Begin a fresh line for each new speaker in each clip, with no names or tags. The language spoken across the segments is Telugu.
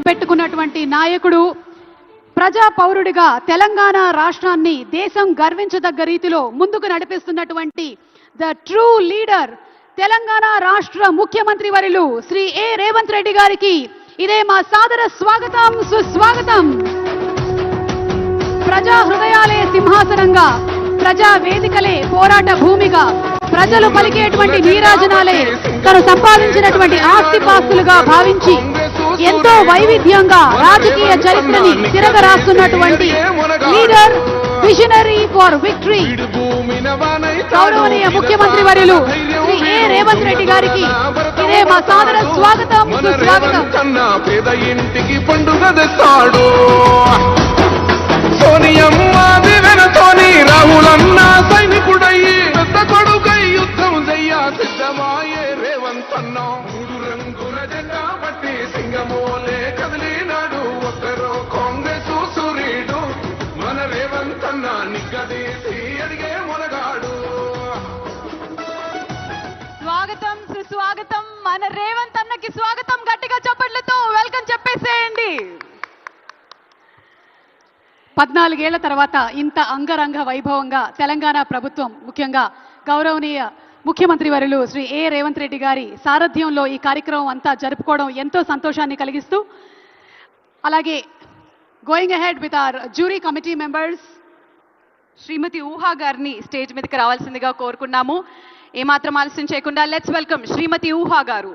పెట్టుకున్నటువంటి నాయకుడు, ప్రజా పౌరుడిగా తెలంగాణ రాష్ట్రాన్ని దేశం గర్వించదగ్గ రీతిలో ముందుకు నడిపిస్తున్నటువంటి ద ట్రూ లీడర్ తెలంగాణ రాష్ట్ర ముఖ్యమంత్రి వర్యులు శ్రీ ఏ రేవంత్ రెడ్డి గారికి ఇదే మా సాదర స్వాగతం, సుస్వాగతం. ప్రజా హృదయాలే సింహాసనంగా, ప్రజా వేదికలే పోరాట భూమిగా, ప్రజలు పలికేటువంటి నీరాజనాలే తను సంపాదించినటువంటి ఆస్తిపాస్తులుగా భావించి ఎంతో వైవిధ్యంగా రాజకీయ చరిత్రని తిరగరాస్తున్నటువంటి లీడర్, విజనరీ ఫర్ విక్టరీ, గౌరవనీయ ముఖ్యమంత్రి వర్యులు శ్రీ ఏ రేవంత్ రెడ్డి గారికి ఇదే మా సాదర స్వాగతం, సుస్వాగతం.
పేద ఇంటికి పండుగ తెస్తాడు సోనియమ్మ దివెనతోని రాహులన్న సైనికుడయ్యి పెద్ద కొడుకై యుద్ధం చెయ్య సిద్ధమాయే రేవంత్ అన్న. మూడు రంగుల జెండా బట్టి సింగమోలే కదిలినాడు ఒక్కరో కాంగ్రెస్ సూర్యుడు మన రేవంత్ అన్న నిగ్గదీసి అడిగే మొనగాడు.
స్వాగతం, సుస్వాగతం. మన రేవంత్ అన్నకి స్వాగతం గట్టిగా చప్పట్లతో వెల్కమ్ చెప్పేసేయండి. 14 ఏళ్ల తర్వాత ఇంత అంగరంగ వైభవంగా తెలంగాణ ప్రభుత్వం, ముఖ్యంగా గౌరవనీయ ముఖ్యమంత్రి వర్యులు శ్రీ ఏ రేవంత్ రెడ్డి గారి సారథ్యంలో ఈ కార్యక్రమం అంతా జరుపుకోవడం ఎంతో సంతోషాన్ని కలిగిస్తూ, అలాగే going ahead with our jury committee members శ్రీమతి ఊహా గారిని స్టేజ్ మీదకి రావాల్సిందిగా కోరుకున్నాము. ఏమాత్రం ఆలస్యం చేయకుండా లెట్స్ వెల్కమ్ శ్రీమతి ఊహా గారు.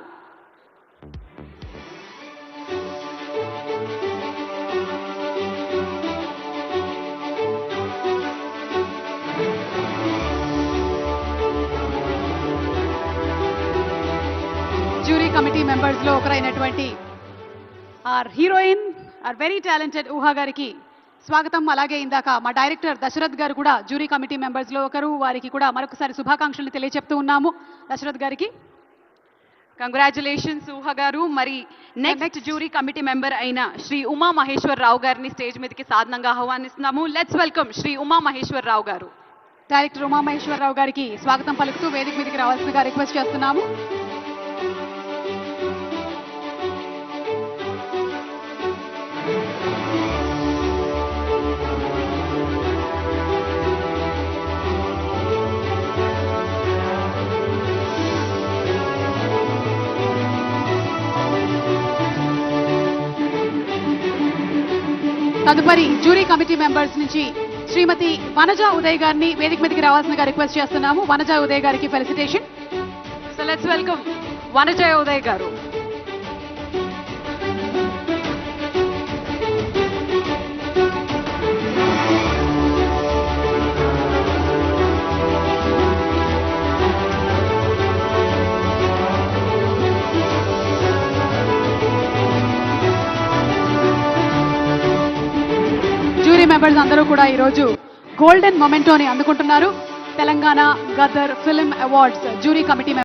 జ్యూరీ కమిటీ మెంబర్స్ లో ఒకరైనటువంటి our heroine, our very talented Ooha గారికి స్వాగతం. అలాగే ఇందాక మా డైరెక్టర్ దశరథ్ గారు కూడా జ్యూరీ కమిటీ మెంబర్స్ లో ఒకరు, వారికి కూడా మరొకసారి శుభాకాంక్షలు తెలియజెప్తూ ఉన్నాము. దశరథ్ గారికి కంగ్రాచులేషన్స్ ఊహా గారు. మరి నెక్స్ట్ జ్యూరీ కమిటీ మెంబర్ అయిన శ్రీ ఉమా మహేశ్వర్ రావు గారిని స్టేజ్ మీదకి సాధనంగా ఆహ్వానిస్తున్నాము. లెట్స్ వెల్కమ్ శ్రీ ఉమా మహేశ్వర్ రావు గారు. డైరెక్టర్ ఉమా మహేశ్వర్ రావు గారికి స్వాగతం పలుకుతూ వేదిక మీదకి రావాల్సిందిగా రిక్వెస్ట్ చేస్తున్నాము. తదుపరి జ్యూరీ కమిటీ మెంబర్స్ నుంచి శ్రీమతి వనజ ఉదయ్ గారిని వేదిక మీదకి రావాల్సిందిగా రిక్వెస్ట్ చేస్తున్నాము. వనజ ఉదయ్ గారికి felicitation. So let's welcome Vanaja Uday గారు. మెంబర్స్ అందరూ కూడా ఈరోజు గోల్డెన్ మొమెంటోని అందుకుంటున్నారు. Telangana Gaddar film awards jury committee